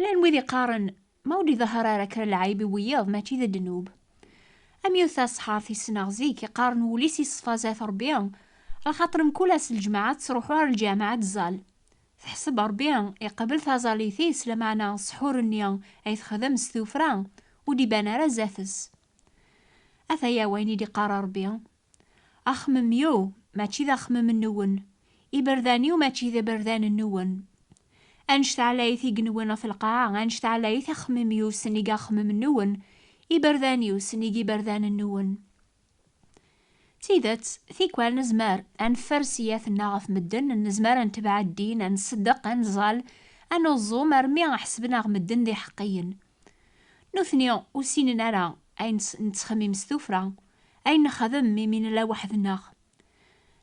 لان ويدي قارن ما ودي ظهر راك العيب وياض ماشي ذا الذنوب. ام يوثا صحار في سنغزيك يقارن وليسي صفا ذات ربيان على خاطر مكولاس الجماعة تروحوا الجامعة تزال تحسب ربيان يقبل ثازاليثيس لمعنى سحور النيان اي تخدم ستوفران ودي بانارا زاثس. اثايا ويني دي قرار ربيان اخمم يو ماشي ذا خمم النون يبرداني وماشي ذا بردان النون انشت عليثي قنونا في القاعة انشت عليثي خمم يو سنيقا خمم النون يبرداني وسنيقي بردان النون. تيدت ثيكوال نزمار ان فرسيات الناغف مدن نزمار نتبع الدين نصدق نزال نوزو مرمي حسبنا مدن ذي حقيا نثني وسين نرى اين نتخمي مستوفرة اين نخدم من لا وحدنا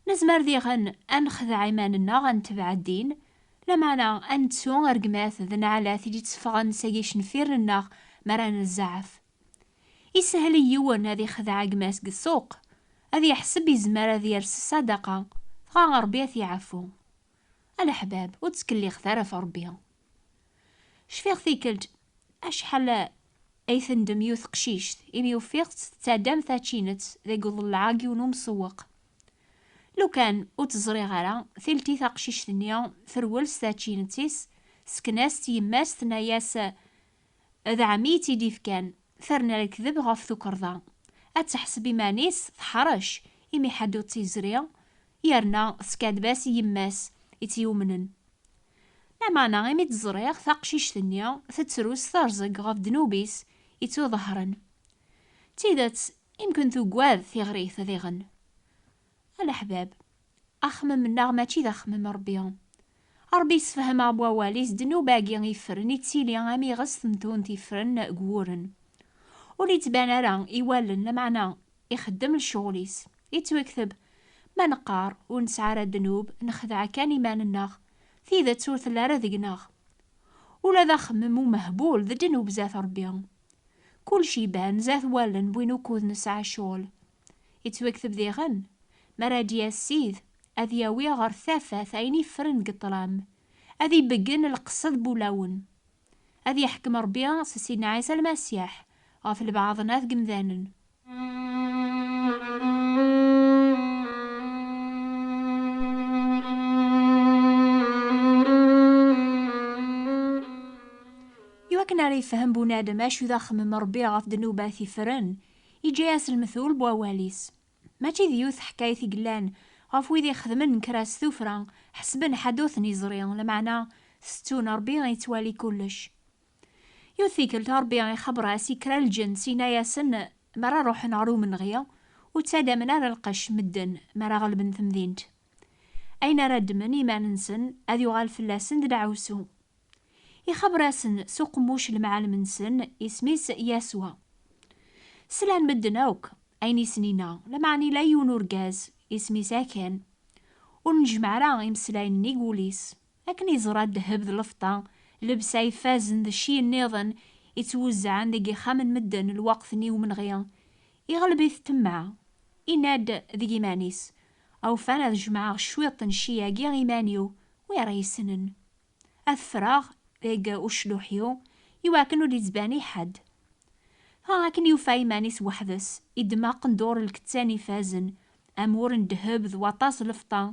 نزمار ذي غن انخذ عيماننا غنتبع الدين لمعنى انتسو غرقماث ذن على ثدي تسفغن ساقيش نفيرنا مران الزعف يسهل يوان هذي خذع قماس السوق هذي يحسب يزمر هذي يرس صدقة فغا ربيا يعفو الأحباب وتسكلي خثارة في ربيا شفيغ ثيكلت أشحال أيثن دم يوث قشيشت إمي وفيغت تادام ثاتشينت ذي قضل العاقي ونوم سوق لو كان وتزري غارا ثلتي ثاقشيش ثنيا ثرول ستاتشينتيس سكناس تيماس تناياس ذا عميتي ديف كان ثرنا الكذب غاف ذكرضا أتحسبي مانيس تحرش إمي حدو تيزريا يرنا سكاد باس يماس يتيومنن لمانا إمي تزريغ ثاقشيش ثنيا تتروس ثارزق غاف دنوبيس يتو ظهرن تيدت يمكن ثقواذ ثيغريث ذيغن. الأحباب أخمم الناغ ماشي ذا خمم ربيان ربي يسفهم أبوا واليس دنو باقي يفرن يتسيلي غامي غس ثمتون تيفرن قورن ولي تبان راه يوالن لمعنى يخدم الشغليس يتوكثب ما نقار ونسعى الذنوب نخدع كان إيمان الناغ في ذا تورث لا ذقناغ ولا ذا خمم ومهبول ذا دنوب زاث ربيان كل شي بان زاث والن بوينو كوذ نسعى الشغل يتوكثب ذي غن مراديا السيذ أذياوي غر ثافاث عيني فرن قطرام أذي بقن القصد بولاون أذي يحكم ربيان سيدنا عيسى المسيح غاف البعض ناث قمذانن. يوكنا راه يفهم بنادم اشو ذا خمم ربي غاف دنوبات يفرن يجياس المثول بواليس ماشي ذيوث حكاية قلان غاف ويدي يخدمن كراس ثوفران حسبن حدوث نيزريان لمعنى ستون ربي غيتوالي كلش يوثيكل ربي يخبراسي كرا الجن سينا ياسن مرا روح نعرو من غيا وتسادا من على القش مدن مرا غلبن ثمذينت أين رد من إيمان نسن أذي يغال فلاسن دعوسو يخبراسن سوق موش المعالم نسن اسميس ياسوا سلان مدن أوك أيني سنينا لمعني لا يونور غاز اسمي ساكن ونجمع راه يمسلاين نيقوليس لكن يزراد دهب ذا لفطا لبسا يفازن ذا الشي النيضن يتوزع عندك خامن مدن الوقت نيو من غيا يغلب يتمع يناد ذي إيمانيس أو فانا جمع شويط نشيا كي إيمانيو ويرى يسنن الفراغ ذيك وشلوحيو يواكنو دي زباني حد لكن يوفا إيمانيس وحدس يدماق ندور الكتاني فازن أمور ندهب ذو وطاس لفطا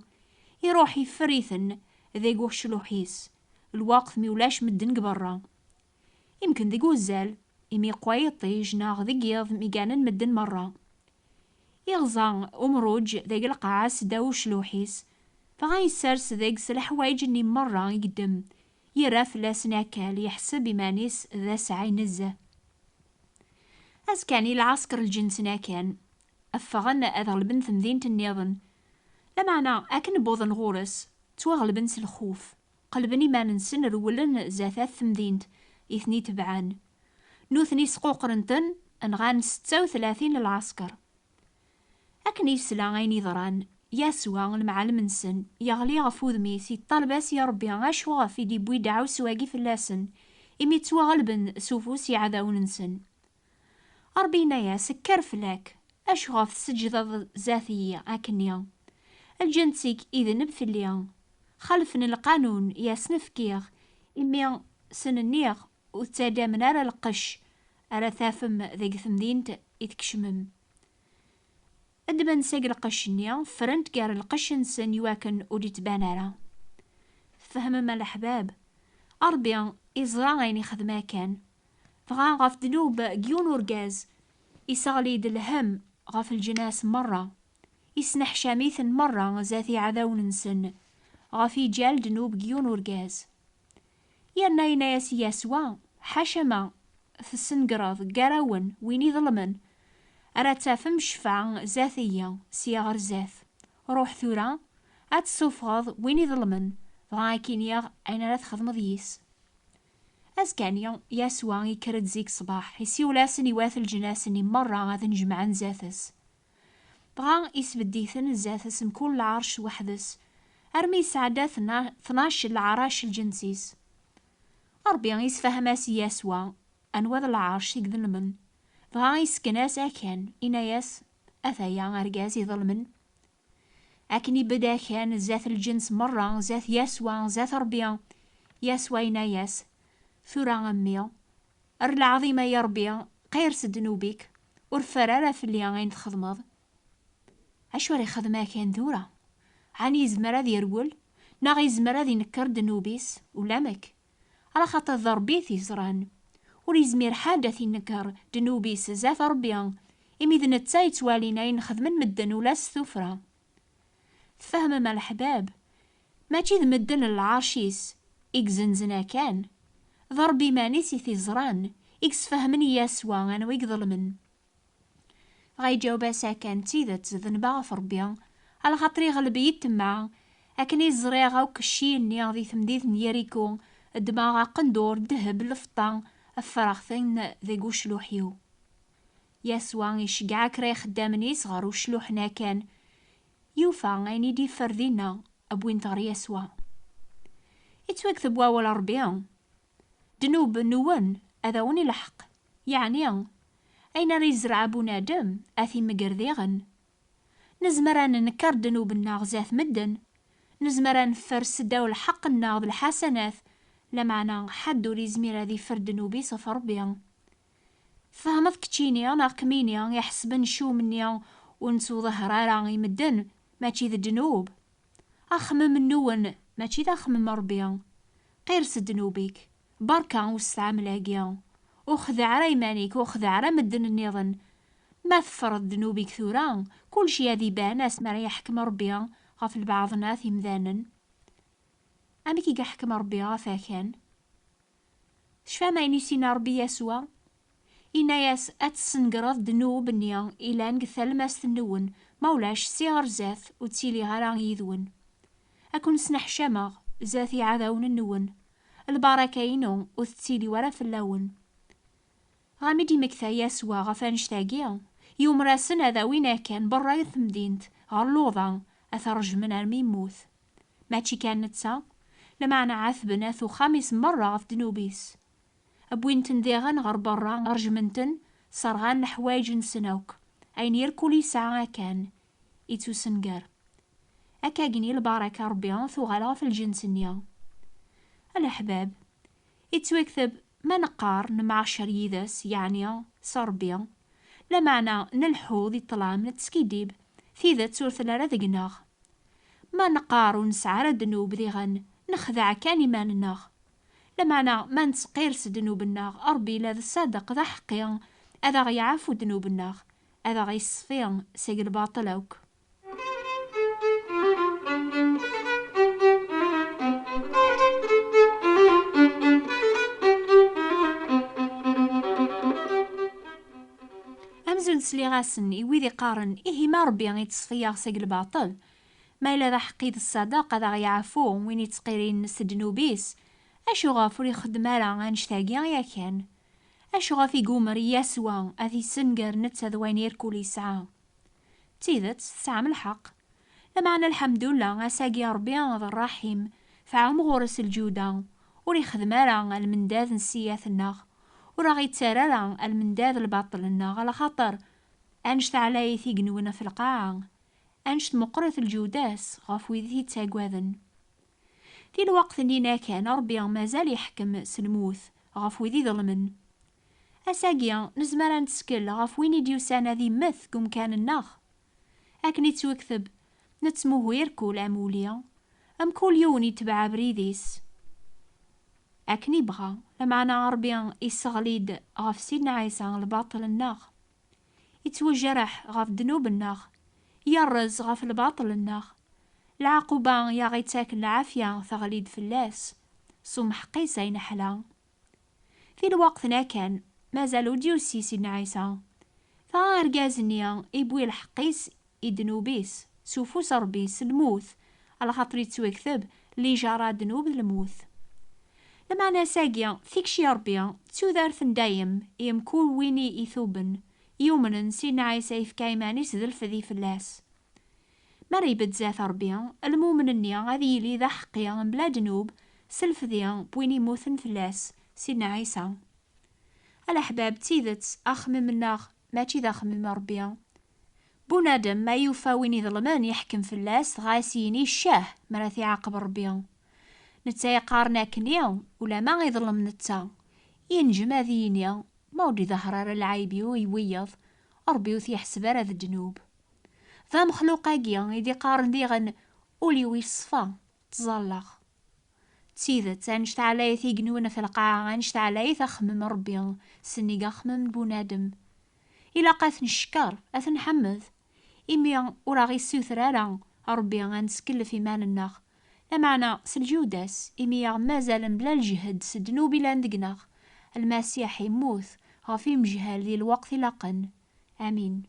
يروح يفريثن ذيك وشلوحيس الوقت ميولاش مدن قبرا يمكن ذي وزال إمي قويطي جناغ ذي قيض ميقانن مدن مرة يغزا أمروج ذيك القاعس داو شلوحيس فغا يسارس ذيك سلحوايج اني مرة يقدم يرى فلاس ناكال يحسب إيمانيس ذا سعي نزه أسكاني العسكر الجنس ناكان أفغن أغلبن ثمذين النيضن لمعنى أكن بوضن غورس تواغلبن سلخوف قلبني ما ننسن رولن زاثات ثمذينت إثني تبعان نوثني سقوقرنتن أنغان 36 للعسكر أكن يسلا غيني ضران ياسوا المعلم نسن يغلي غفوذ ميسي طالباس يا ربي غاشوا غفي دي بوي دعو سواقي فلاسن إمي تواغلبن سوفوس يعذاون نسن أربينا يا سكر فلاك أش غاف سجدة ذاتية أكنيا الجنسيك إذا نبثليا خلفن القانون يا سنفكيغ إمي سننيغ وتادا من على القش على ثافم ذيك ثمدينت يتكشمم. أدبن ساق القش نيا فرنت كار القش نسن يواكن ودي تبان على فهم ما الأحباب أربيا إزرا غيني خدما كان فغا غاف دنوب جيون ورقاز يسغليد الهم غاف الجناس مرة يسنح شاميث مرة ذاتي عذاون نسن غافي جال دنوب جيون ورقاز يرنا ياسي يسوا حشما في السنقراض قراون ويني ظلمن أرا تافم شفاع ذاتية سياغر زاث روح ثورا أتسوفغض ويني ظلمن فغاكين ياغ أين لا تخدم ضيس أزكانيا يسوا يكرد زيك صباح يسيولاسن يواث الجناسني مرة غاذا نجمعن زاثس بغا يسبديثن زاثس مكون العرش وحدس أرمي سعادة 12 العراش الجنسيس أربيا يسفهماس يسوا أنوذ العرش يقذلمن فغا يسكناس أكان إناياس أثايا أرقاز يظلمن أكني بدا كان زاث الجنس مرة زاث يسوا زاث ربيا يسوا إناياس ثورا غميا العظيمة يا ربيا غير سدنوبيك ورفرارة في اللي غين تخدمض أشواري خدما كان ثورا عاني يزمر ذي يرول ناغي يزمر ذي نكر دنوبيس ولامك على خاطر ضربيث يزران وريزمير حادث ينكر دنوبيس زاف ربيا إمي ذن تسايت والينين خدمن مدن ولا ستوفرا تفهم ما الحباب ما تشيذ مدن العرشيس إكزنزنا كان ضربي مانيسي في زران إكس فهمني يسوا أنا ويك ظلمن غاي جاوبا ساكن تيذت ذنبا في ربيا على خاطري غلبي يتمع أكني زريغا وكشيني غادي ثمديث نياريكو الدماغ قندور دهب لفطا الفراغثين ذي قوش لوحيو يسوا يشقع كرا خدامني صغار وشلوحنا كان يوفا غيني دي فردينا أبوين تغر يسوا يتوكثب واول ربيع دنوب نون أذاوني لحق يعني أين ريزرع بنادم أثي مقرذيغن نزمران نكر دنوب الناغ زاث مدن نزمران فرس داول حق الناغ بالحسنات لمعنا حد ريزمير ذي فرد نوبي صفر بيان فهمت كتشيني أنا كميني يحسبن شو مني ونسو ظهرارا يمدن ماشي ذا دنوب أخمم النون ماشي ذا أخمم ربيان غير سدنوبيك بركا وستعمل أجيان وخذ على يمانيك وخذ على مدن النظن ما تفرض ذنوبك ثوران كل شي هذي باناس ما يحكم ربيا غف البعض ناس يمذانن أميكي قا حكم ربي غافا كان شفا ما ينسينا ربي يسوا إناياس أتسنقرض دنوب النيا إلا نقثل ماس النون مولاش سيغر زاث وتسيلي غالا يذون أكون سنح شماغ زاثي عذاون النون البركاينو وتسيلي ورا في اللون غامدي مكثا يسوا غفا نشتاقيا يوم راسن هذا وينا كان برا يثمدينت غالوضا أثرج من الميموث ماتشي كانت سا لمعنا عثبنا ثو خامس مرة غف دنوبيس أبوين تنديغن غر برا غرجمنتن صرغان حوايج نسنوك أين يركولي ساعة كان إتو سنقر أكاقني البركة ربيان ثو غلا في الجنس النيا الأحباب إتو يكتب ما نقار نمعشر يدس يعني صربيا لمعنا نلحو ذي الطلام نتسكيديب في ذات سورة لرذقناغ ما نقار ونسعر دنوب ذي غن نخذع كان إيمان الناغ لمعنا ما نتسقير سدنوب الناغ أربي لا الصادق ذا حقيا أذا غيعافو دنوب الناغ أذا غيصفيا سيق الباطلوك أمزل سليغاسن إويذي قارن إيه ما ربي غيتصفيا سيق الباطل ما إلا ذا حقيد الصداقة ذا غيعافو وين يتسقيرين نسدنوبيس أشو غافوري خدمالا غنشتاقيا يا كان أشو غافي قومر يسوا أذي سنقر نتا ذوين يركولي ساعة تيذت ساعة الحق لمعنا الحمد لله أساقي ربي غض الرحيم فعام غورس الجودة وري خدمالا المنداذ نسياث الناغ وراغي تسارالا المنداذ الباطل الناغ على خاطر أنشت علي ثيقنونا في القاعة أنشت مقرث الجوداس غاف ويذي تاقواذن في الوقت اللي كان ربي مازال يحكم سلموث غف ويدي ظلمن. أساقيا نزمر نتسكل غف وين يديوسان ذي مث قم كان الناخ. أكني توكثب نتسموه يركول أموليا أم كل يوم يتبع بريديس. أكني بغا لمعنا ربي يسغليد غف سيدنا عيسى الباطل الناخ، يتوجرح غف دنوب الناخ، يرز غف الباطل الناخ، العقوبة يا غيتاك العافية ثغليد فلاس صوم حقيسة ينحلا. في الوقت كان مازالو ديوسي سيدنا عيسى فأرقازنيا يبوي الحقيس يدنوبيس سوفوس ربيس الموث على خاطر يتوكثب لي جرى دنوب الموث. لما أنا ساقيا ثيكشي ربيا تودارث دايم يمكول ويني يثوبن يومن سيدنا عيسى يفكايمانيس ذا الفذي فلاس. مري بتزاث ربيا المؤمن النيا غادي يلي ذا حقيا بلا دنوب سلفذيا بويني موثن فلاس سيدنا عيسى. الأحباب تيذت أخمم الناغ ماشي ذا خمم ربيا. بونادم ما يوفى ويني ظلمان يحكم فلاس غاسيني الشاه مراثي عاقب ربيا. نتا يقارنا كنيا ولا ما غيظلم نتا ينجم هذينيا ما ودي ظهر العيبيو يويض ربيو يحسب راه الجنوب. ذا مخلوقاكيا يدي قارن ديغن وليو يصفى تزلق تسيدت انشت علي ثيقنون في القاعة انشت علي ثخمم ربيا سني خمم بونادم إلا قاث نشكر أثن حمد إمي وراغي السوثرارا ربي غنسكل في مان الناخ لمعنا سالجوداس إمي مازال بلا الجهد سدنو بلا ندقناخ المسيح يموت غفي مجهال ذي الوقت لقن. آمين.